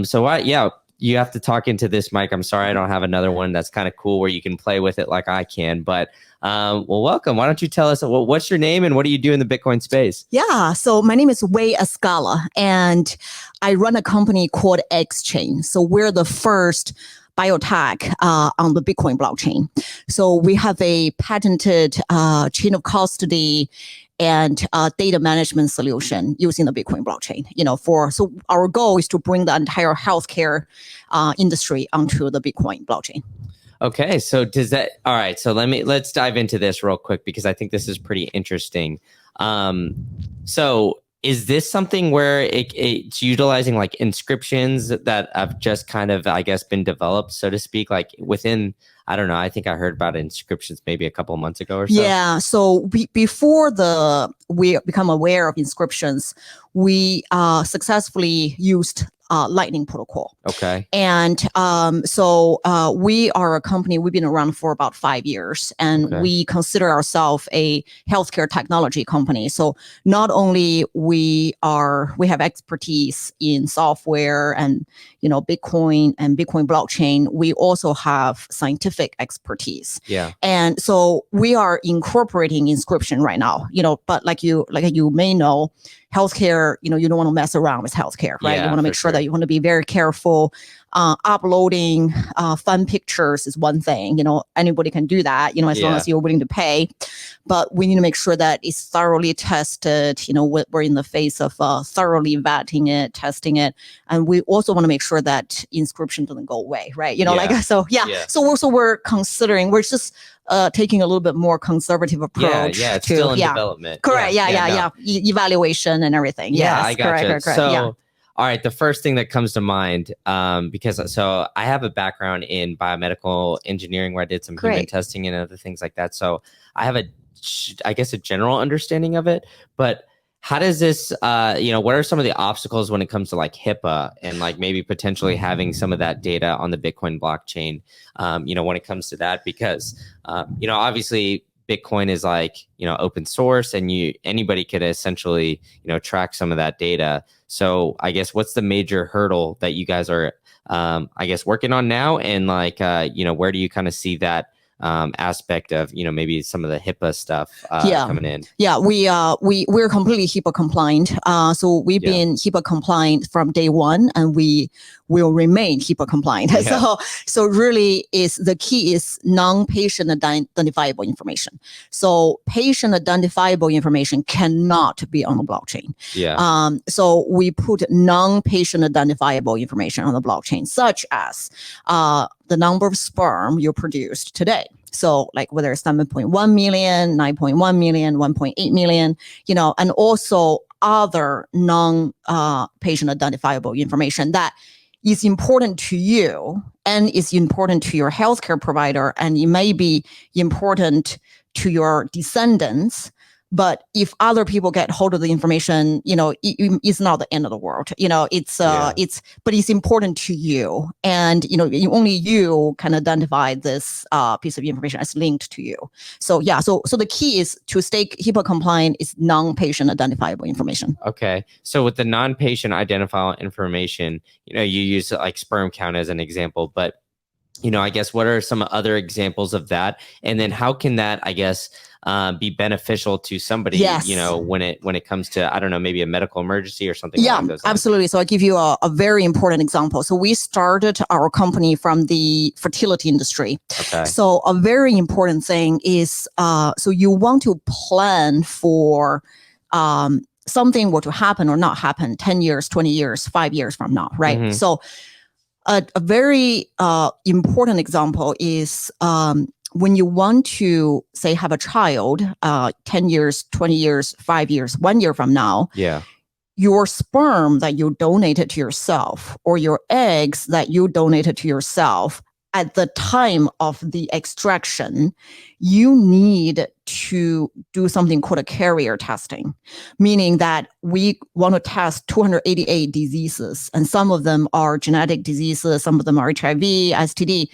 Yeah, you have to talk into this mic. I'm sorry I don't have another one that's kind of cool where you can play with it like I can. But well, welcome. Why don't you tell us what's your name and what do you do in the Bitcoin space? Yeah, so my name is Wei Escala, and I run a company called Eggschain. So we're the first biotech on the Bitcoin blockchain. So we have a patented chain of custody and data management solution using the Bitcoin blockchain. So our goal is to bring the entire healthcare industry onto the Bitcoin blockchain. Okay, so all right, so let's dive into this real quick because I think this is pretty interesting. So is this something where it's utilizing like inscriptions that have just kind of, I guess, been developed, so to speak, like within, I don't know, I think I heard about inscriptions maybe a couple of months ago or so. Yeah, so before we become aware of inscriptions, we successfully used Lightning protocol. Okay. And so we are a company, we've been around for about 5 years, and we consider ourselves a healthcare technology company. So not only we have expertise in software and Bitcoin and Bitcoin blockchain, we also have scientific expertise. Yeah. And so we are incorporating inscription right now, but like you may know, healthcare, you don't want to mess around with healthcare, right? Yeah, you want to make sure that you want to be very careful. Uploading fun pictures is one thing, anybody can do that, as long as you're willing to pay. But we need to make sure that it's thoroughly tested. We're in the phase of thoroughly vetting it, testing it. And we also want to make sure that inscription doesn't go away, right? So we're considering, we're just taking a little bit more conservative approach. Yeah, it's still in development. Correct. Evaluation and everything. Yeah, I got you. Correct. So, all right, the first thing that comes to mind, because I have a background in biomedical engineering where I did some human testing and other things like that. So I have I guess a general understanding of it, but how does this, what are some of the obstacles when it comes to like HIPAA and like maybe potentially having some of that data on the Bitcoin blockchain, when it comes to that? Because, obviously Bitcoin is like, open source and anybody could essentially, track some of that data. So I guess what's the major hurdle that you guys are, working on now? And like, where do you kind of see that aspect of maybe some of the HIPAA stuff coming in? Yeah, we're completely HIPAA compliant. So we've been HIPAA compliant from day one, and we will remain HIPAA compliant. Yeah. So really the key is non-patient identifiable information. So patient identifiable information cannot be on the blockchain. Yeah. So we put non-patient identifiable information on the blockchain, such as the number of sperm you produced today. So like whether it's 7.1 million, 9.1 million, 1.8 million, and also other non-patient identifiable information that is important to you and is important to your healthcare provider, and it may be important to your descendants. But if other people get hold of the information, it's not the end of the world. But it's important to you, and only you can identify this piece of information as linked to you. So the key is to stay HIPAA compliant is non-patient identifiable information. Okay, so with the non-patient identifiable information, you use like sperm count as an example, but I guess what are some other examples of that, and then how can that, I guess, be beneficial to somebody, when it comes to, I don't know, maybe a medical emergency or something along those lines? Absolutely. So I'll give you a very important example. So we started our company from the fertility industry. Okay. So a very important thing is, so you want to plan for something were to happen or not happen 10 years, 20 years, 5 years from now, right? Mm-hmm. So a very important example is when you want to, say, have a child 10 years, 20 years, 5 years, 1 year from now, your sperm that you donated to yourself or your eggs that you donated to yourself at the time of the extraction, you need to do something called a carrier testing, meaning that we want to test 288 diseases, and some of them are genetic diseases, some of them are HIV, STD.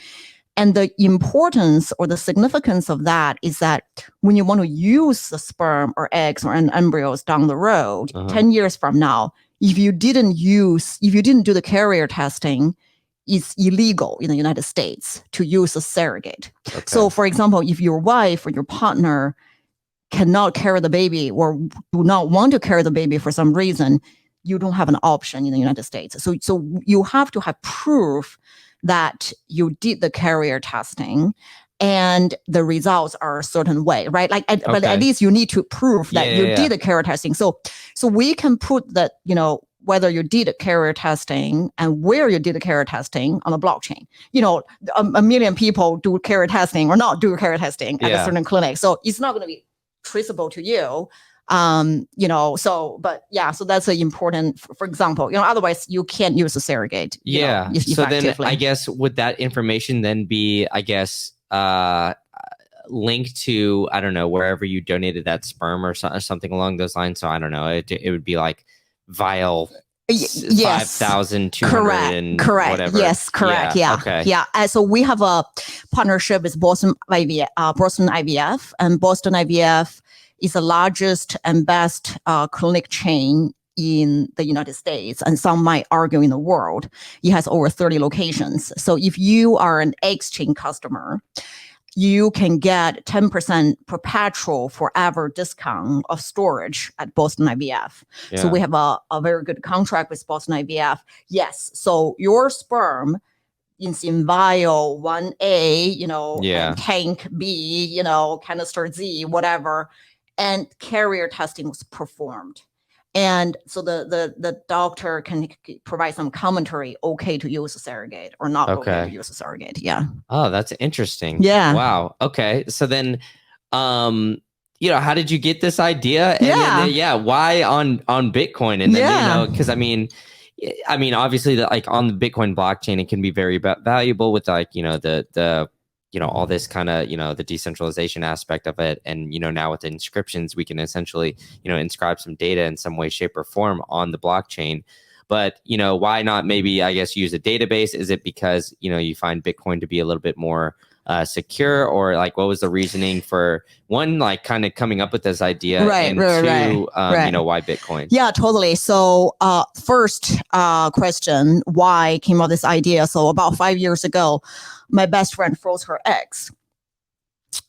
And the importance or the significance of that is that when you want to use the sperm or eggs or embryos down the road, 10 years from now, if you didn't do the carrier testing, it's illegal in the United States to use a surrogate. Okay. So, for example, if your wife or your partner cannot carry the baby or do not want to carry the baby for some reason, you don't have an option in the United States. So you have to have proof that you did the carrier testing and the results are a certain way, right? Like, but at least you need to prove that you did the carrier testing. So we can put that, whether you did a carrier testing and where you did the carrier testing on a blockchain. A million people do carrier testing or not do carrier testing at a certain clinic. So it's not going to be traceable to you. So that's an important, for example, otherwise you can't use a surrogate. So then I guess would that information then be, linked to, I don't know, wherever you donated that sperm or something along those lines. So I don't know, it would be like vial 5,200 correct. Whatever. Yes, correct. Yeah. Okay. Yeah. So we have a partnership with Boston IVF, and Boston IVF is the largest and best clinic chain in the United States, and some might argue in the world. It has over 30 locations. So if you are an Eggschain customer, you can get 10% perpetual forever discount of storage at Boston IVF. Yeah. So we have a very good contract with Boston IVF. Yes. So your sperm is in vial 1A, and tank B, canister Z, whatever, and carrier testing was performed. And so the doctor can provide some commentary, okay to use a surrogate or not okay to use a surrogate. Yeah. Oh, that's interesting. Yeah. Wow. Okay. So then, how did you get this idea? And then, why on Bitcoin? And then, because I mean, obviously, on the Bitcoin blockchain, it can be very valuable with the all this kind of, the decentralization aspect of it. And, now with the inscriptions, we can essentially, inscribe some data in some way, shape or form on the blockchain. But, why not maybe, I guess, use a database? Is it because, you find Bitcoin to be a little bit more secure, or what was the reasoning for one, kind of coming up with this idea, and two, why Bitcoin? Yeah, totally. So first question, why came up with this idea? So about 5 years ago, my best friend froze her eggs,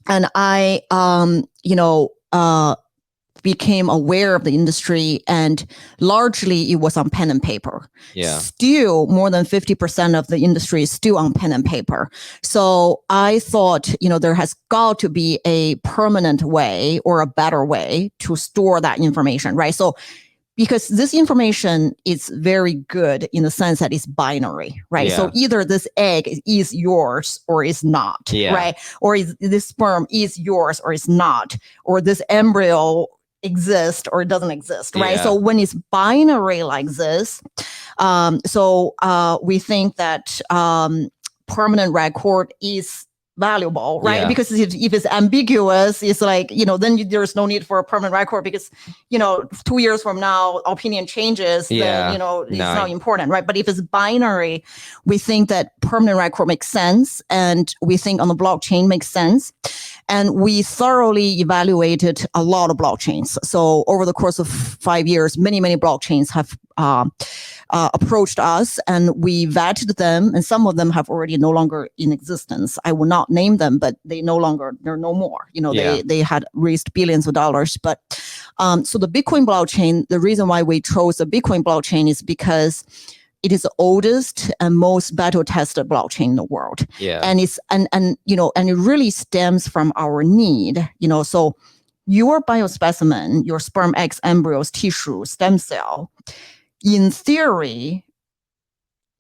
and I, became aware of the industry, and largely it was on pen and paper. Yeah. Still, more than 50% of the industry is still on pen and paper. So I thought, there has got to be a permanent way or a better way to store that information, right? So because this information is very good in the sense that it's binary, right? Yeah. So either this egg is yours or is not, right? Or this sperm is yours or is not, or this embryo exist or it doesn't exist, right? So when it's binary like this, we think that permanent record is valuable, right? Yeah. Because if it's ambiguous, it's then there's no need for a permanent record, because 2 years from now opinion changes, then it's not important, right? But if it's binary, we think that permanent record makes sense, and we think on the blockchain makes sense. And we thoroughly evaluated a lot of blockchains. So over the course of 5 years, many blockchains have approached us, and we vetted them, and some of them have already no longer in existence. I will not name them, but they're no more. They had raised billions of dollars. But so the Bitcoin blockchain, the reason why we chose the Bitcoin blockchain is because it is the oldest and most battle-tested blockchain in the world. Yeah. And it's and it really stems from our need. So your biospecimen, your sperm, eggs, embryos, tissue, stem cell, in theory,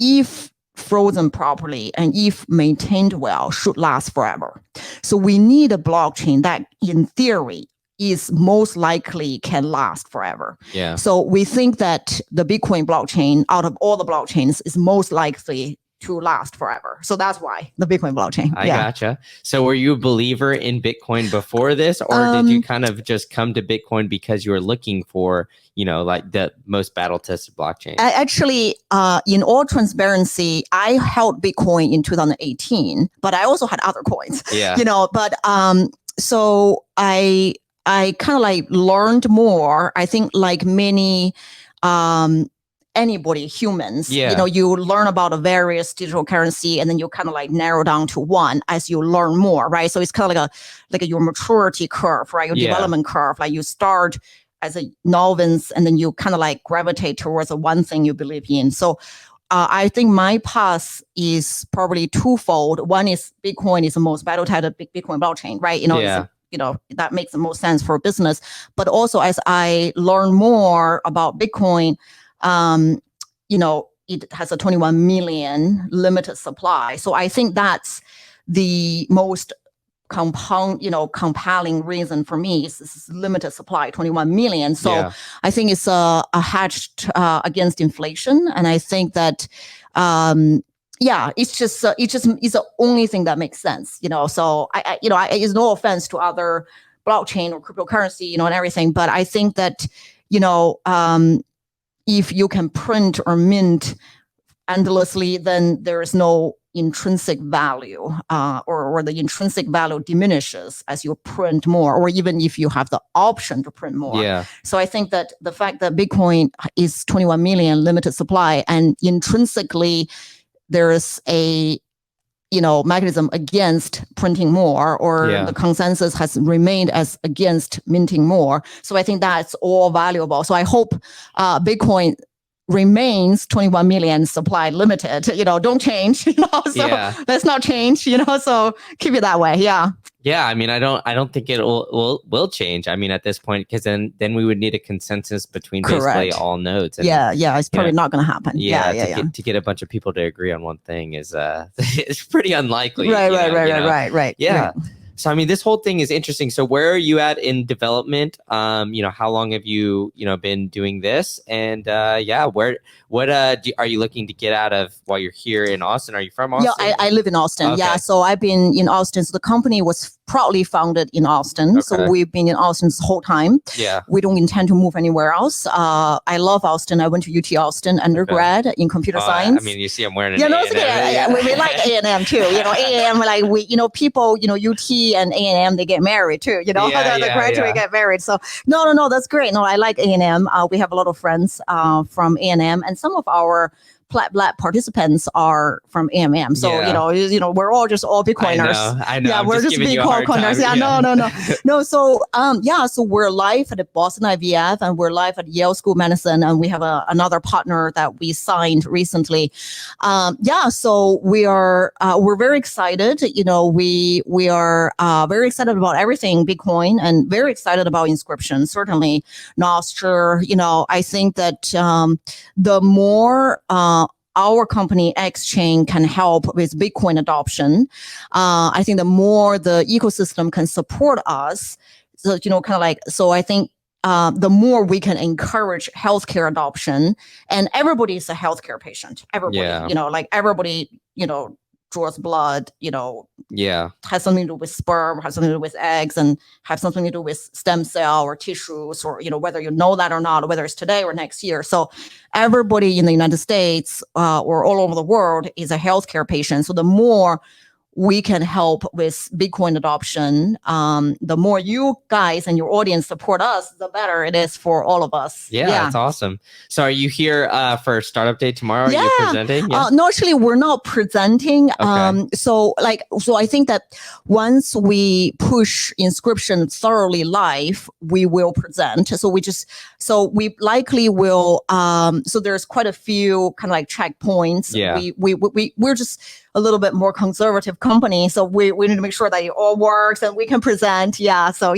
if frozen properly and if maintained well, should last forever. So we need a blockchain that, in theory, is most likely can last forever. Yeah. So we think that the Bitcoin blockchain, out of all the blockchains, is most likely to last forever. So that's why the Bitcoin blockchain. I gotcha. So were you a believer in Bitcoin before this, or did you kind of just come to Bitcoin because you were looking for, the most battle-tested blockchain? Actually, in all transparency, I held Bitcoin in 2018, but I also had other coins. Yeah. So I kind of learned more. I think like many anybody, humans, Yeah. you learn about the various digital currency, and then you kind of like narrow down to one as you learn more, right? So it's kind of like your maturity curve, right? Your development curve. Like you start as a novice, and then you kind of like gravitate towards the one thing you believe in. So I think my path is probably twofold. One is Bitcoin is the most battle-tested Bitcoin blockchain, right? That makes the most sense for business. But also, as I learn more about Bitcoin, it has a 21 million limited supply. So I think that's the most compelling reason for me is this limited supply, 21 million. So I think it's a hedge against inflation, and I think that it's just it's the only thing that makes sense. So I it's no offense to other blockchain or cryptocurrency, and everything, but I think that if you can print or mint endlessly, then there is no intrinsic value, or the intrinsic value diminishes as you print more, or even if you have the option to print more. Yeah. So I think that the fact that Bitcoin is 21 million limited supply, and intrinsically there is a mechanism against printing more, or the consensus has remained as against minting more. So I think that's all valuable. So I hope Bitcoin remains 21 million supply limited, don't change, so let's not change, so keep it that way. I mean, I don't think it will change. I mean, at this point, because then we would need a consensus between basically all nodes. And, it's probably not going to happen. To get a bunch of people to agree on one thing is it's pretty unlikely. Right. Yeah. So, I mean, this whole thing is interesting. So where are you at in development? How long have you, been doing this? And what are you looking to get out of while you're here in Austin? Are you from Austin? Yeah, I live in Austin. Okay. Yeah, so I've been in Austin. So the company was proudly founded in Austin. Okay. So we've been in Austin this whole time. Yeah. We don't intend to move anywhere else. I love Austin. I went to UT Austin undergrad in computer science. I mean, you see I'm wearing an A&M. We like A&M too. A&M, like people, UT and A&M, they get married too. The graduate get married. So no, that's great. No, I like A&M. We have a lot of friends from A&M, and some of our PlebLab participants are from A&M. So, we're all Bitcoiners. I know. Yeah, we're just Bitcoiners. No. So we're live at the Boston IVF, and we're live at Yale School of Medicine, and we have another partner that we signed recently. So we're very excited. We are very excited about everything Bitcoin, and very excited about Inscription. Certainly, Nostr. I think that the more our company Eggschain can help with Bitcoin adoption, I think the more the ecosystem can support us. So so I think the more we can encourage healthcare adoption, and everybody is a healthcare patient. Everybody, everybody, draws blood, has something to do with sperm, has something to do with eggs, and have something to do with stem cell or tissues, or, whether you know that or not, whether it's today or next year. So everybody in the United States or all over the world is a healthcare patient. So the more we can help with Bitcoin adoption, the more you guys and your audience support us, the better it is for all of us. Yeah, that's awesome. So are you here for Startup Day tomorrow? Are you presenting? No, actually, we're not presenting. Okay. So I think that once we push Inscription thoroughly live, we will present. So we likely will, so there's quite a few kind of like checkpoints. Yeah. We're just a little bit more conservative company, so we need to make sure that it all works and we can present. So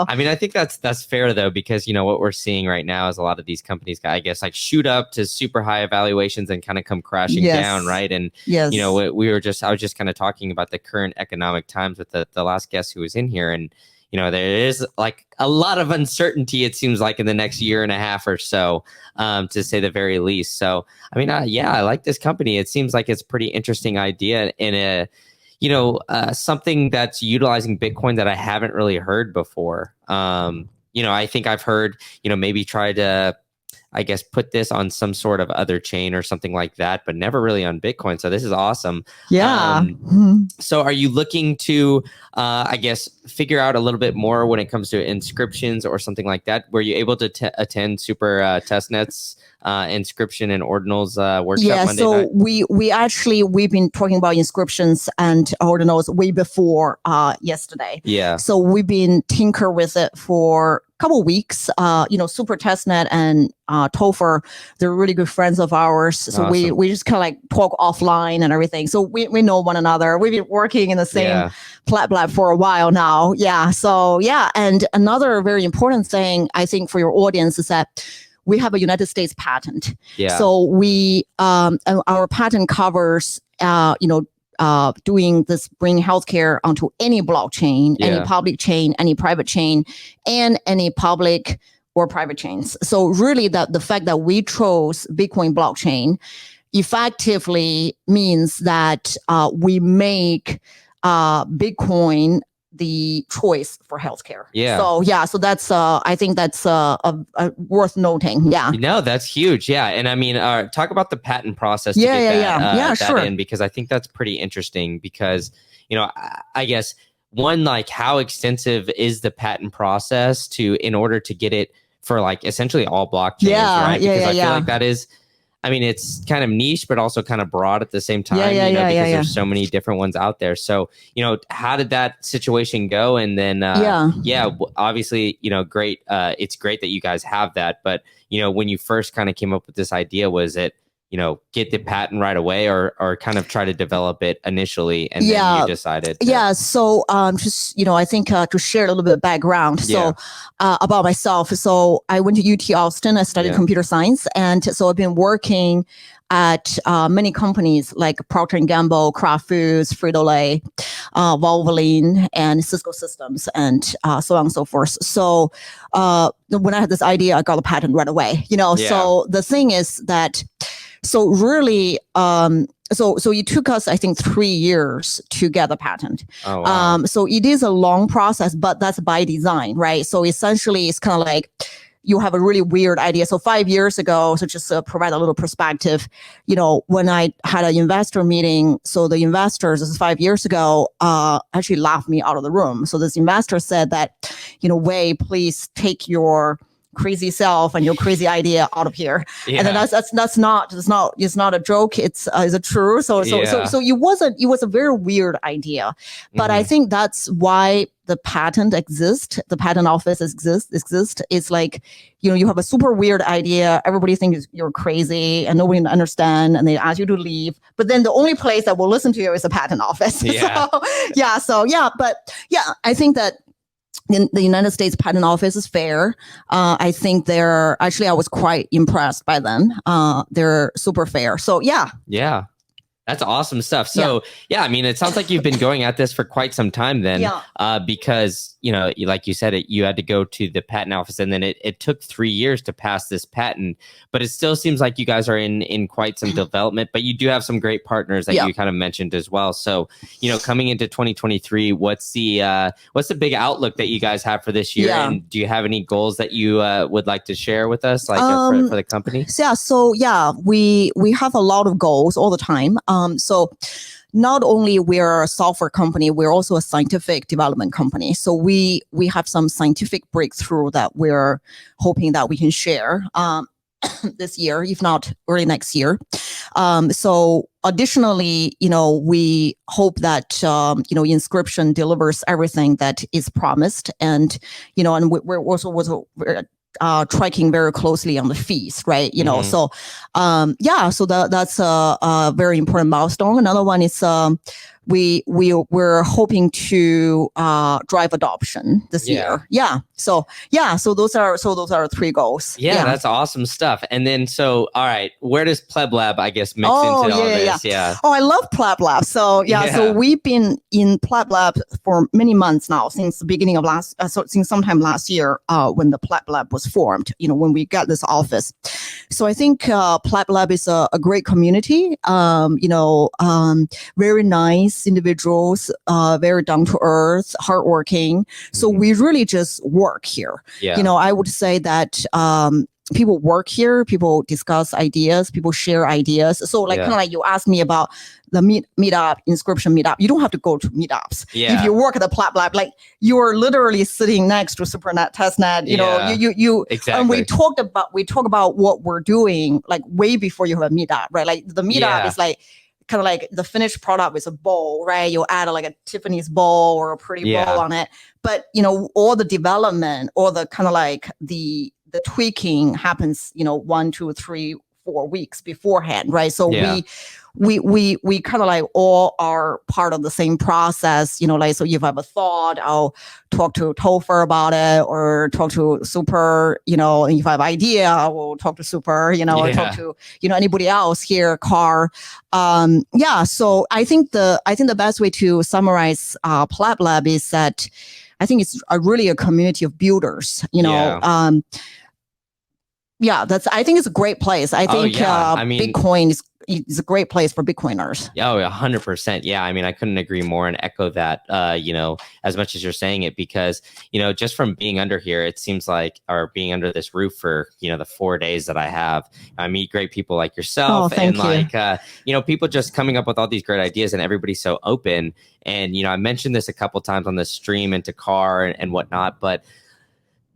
I mean, I think that's fair though, because what we're seeing right now is a lot of these companies, I guess, like shoot up to super high evaluations and kind of come crashing down, right? And I was just kind of talking about the current economic times with the last guest who was in here, and there is like a lot of uncertainty, it seems like, in the next year and a half or so, to say the very least. So, I mean, I like this company. It seems like it's a pretty interesting idea in a, something that's utilizing Bitcoin that I haven't really heard before. I think I've heard, maybe try to, I guess, put this on some sort of other chain or something like that, but never really on Bitcoin. So this is awesome. Yeah. So are you looking to, I guess, figure out a little bit more when it comes to inscriptions or something like that? Were you able to attend super testnets inscription and ordinals workshop Yeah, Monday so night? we've been talking about inscriptions and ordinals way before yesterday. Yeah. So we've been tinker with it for a couple of weeks. Super Testnet and Topher, they're really good friends of ours. So Awesome. we just kind of like talk offline and everything. So we know one another. We've been working in the same PlebLab for a while now. Yeah. So yeah, and another very important thing I think for your audience is that we have a United States patent. Yeah. So our patent covers, doing this, bring healthcare onto any blockchain, any public chain, any private chain, and any public or private chains. So really the fact that we chose Bitcoin blockchain effectively means that we make Bitcoin the choice for healthcare. Yeah. So that's I think that's worth noting. Yeah. That's huge. Yeah. And I mean, talk about the patent process. Sure. In, because I think that's pretty interesting because, I guess one, like how extensive is the patent process in order to get it for like essentially all blockchains, right? Because I feel like that is, I mean, it's kind of niche, but also kind of broad at the same time, because there's so many different ones out there. So, how did that situation go? And then, obviously, great. It's great that you guys have that. But, when you first kind of came up with this idea, was it, get the patent right away or kind of try to develop it initially and then you decided? So just, I think to share a little bit of background. So about myself. So I went to UT Austin. I studied computer science. And so I've been working at many companies like Procter & Gamble, Kraft Foods, Frito-Lay, Valvoline, and Cisco Systems, and so on and so forth. So when I had this idea, I got a patent right away. So the thing is that, so really, so it took us, I think, 3 years to get the patent. Oh, wow. So it is a long process, but that's by design, right? So essentially, it's kind of like you have a really weird idea. So 5 years ago, so just to provide a little perspective, when I had an investor meeting, so the investors, this is 5 years ago, actually laughed me out of the room. So this investor said that, Wei, please take your crazy self and your crazy idea out of here. And then it's not a joke. It's a true. So it was a very weird idea, but I think that's why the patent exists. The patent office exists. It's like, you have a super weird idea. Everybody thinks you're crazy and nobody understand, and they ask you to leave. But then the only place that will listen to you is the patent office. I think that in the United States Patent Office is fair. I think I was quite impressed by them. They're super fair. So yeah. That's awesome stuff. So I mean, it sounds like you've been going at this for quite some time then, because, like you said, you had to go to the patent office and then it took 3 years to pass this patent, but it still seems like you guys are in quite some development, but you do have some great partners that you kind of mentioned as well. So, coming into 2023, what's the big outlook that you guys have for this year? And do you have any goals that you would like to share with us, like for the company? We have a lot of goals all the time. So not only we're a software company, we're also a scientific development company. So we have some scientific breakthrough that we're hoping that we can share this year, if not early next year. So additionally, we hope that, Inscription delivers everything that is promised. And, and we're also tracking very closely on the fees, right? So that's a very important milestone. Another one is we're hoping to drive adoption this year. So those are 3 goals. That's awesome stuff. And then all right, where does PlebLab, I guess, mix into all this? Oh, I love PlebLab. So we've been in PlebLab for many months now, since the beginning of since sometime last year, when the PlebLab was formed, when we got this office. So I think PlebLab is a great community, very nice individuals, very down to earth, hardworking. So we really just work here. I would say that people work here, people discuss ideas, people share ideas. So like kind of like you asked me about the meetup, inscription meetup. You don't have to go to meetups. Yeah. If you work at the PlebLab, like you're literally sitting next to SuperNet, TestNet, you know, you exactly. And we talk about what we're doing like way before you have a meetup, right? Like the meetup is like kind of like the finished product with a bowl, right? You add like a Tiffany's bowl or a pretty bowl on it. But, you know, all the development or the kind of like the tweaking happens, you know, 1, 2, 3, 4 weeks beforehand, right? So we kind of like all are part of the same process, you know, like, so if I have a thought, I'll talk to Topher about it or talk to Super, you know, and if I have an idea, I will talk to Super, you know, or talk to, you know, anybody else here, Car. So I think the best way to summarize PlebLab is that I think it's really a community of builders, you know. I think it's a great place. I think I mean, Bitcoin is a great place for Bitcoiners. Oh, 100%. Yeah. I mean, I couldn't agree more and echo that, you know, as much as you're saying it, because, you know, just from being under here, it seems like, or being under this roof for, you know, the 4 days that I have, I meet great people like yourself like, you know, people just coming up with all these great ideas and everybody's so open. And, you know, I mentioned this a couple times on the stream and to Car and whatnot, but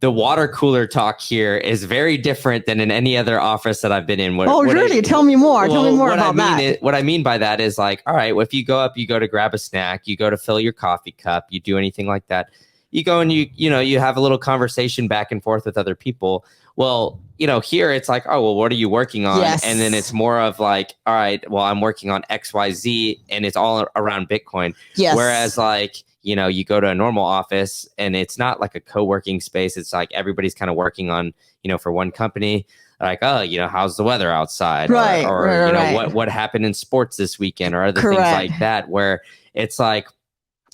the water cooler talk here is very different than in any other office that I've been in. Really? Tell me more. Tell me more about that. What I mean by that is like, all right, well, if you go up, you go to grab a snack, you go to fill your coffee cup, you do anything like that, you go and you know, you have a little conversation back and forth with other people. Well, you know, here it's like, oh, well, what are you working on? And then it's more of like, all right, well, I'm working on XYZ and it's all around Bitcoin. Whereas like, you know, you go to a normal office and it's not like a co-working space. It's like everybody's kind of working on, you know, for one company, like, oh, you know, how's the weather outside? Or you know, what happened in sports this weekend or other things like that, where it's like,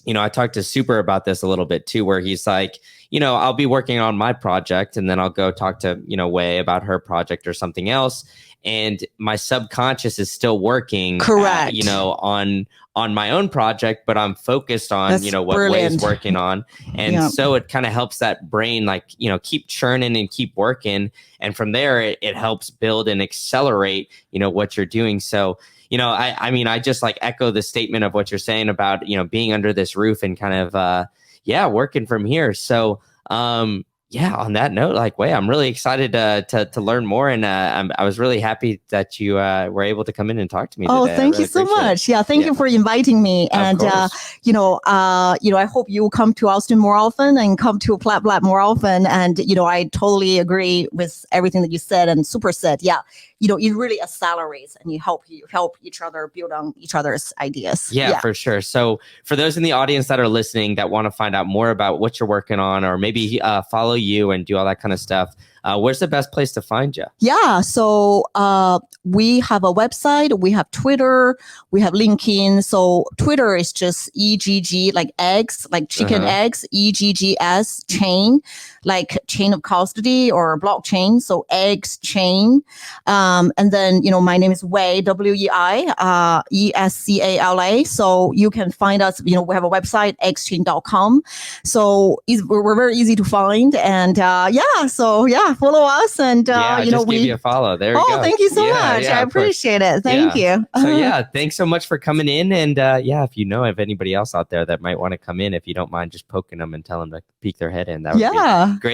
you know, I talked to Super about this a little bit too, where he's like, you know, I'll be working on my project and then I'll go talk to, you know, Wei about her project or something else. And my subconscious is still working, you know, on my own project, but I'm focused on, you know, what Wei's working on. And so it kind of helps that brain, like, you know, keep churning and keep working. And from there, it helps build and accelerate, you know, what you're doing. So, you know, I mean, I just like echo the statement of what you're saying about, you know, being under this roof and kind of, working from here. So, on that note, like, Wei, I'm really excited to learn more, and I was really happy that you were able to come in and talk to me today. Oh, thank you so much. Yeah, thank you for inviting me. And you know, I hope you come to Austin more often and come to PlebLab more often. And you know, I totally agree with everything that you said and Super said. Yeah, you know, it really accelerates and you help each other build on each other's ideas. Yeah, for sure. So for those in the audience that are listening that want to find out more about what you're working on, or maybe follow you and do all that kind of stuff, where's the best place to find you? Yeah, so we have a website, we have Twitter, we have LinkedIn. So Twitter is just EGG, like eggs, like chicken eggs, EGGS chain, like chain of custody or blockchain. So Eggschain. And then, you know, my name is Wei, WEI, ESCALA. So you can find us, you know, we have a website, eggschain.com. So we're very easy to find. And follow us. And, you know, give you a follow. There you go. Oh, thank you so much. I appreciate it. Thank you. So thanks so much for coming in. And if you know of anybody else out there that might want to come in, if you don't mind just poking them and tell them to peek their head in, that would be great.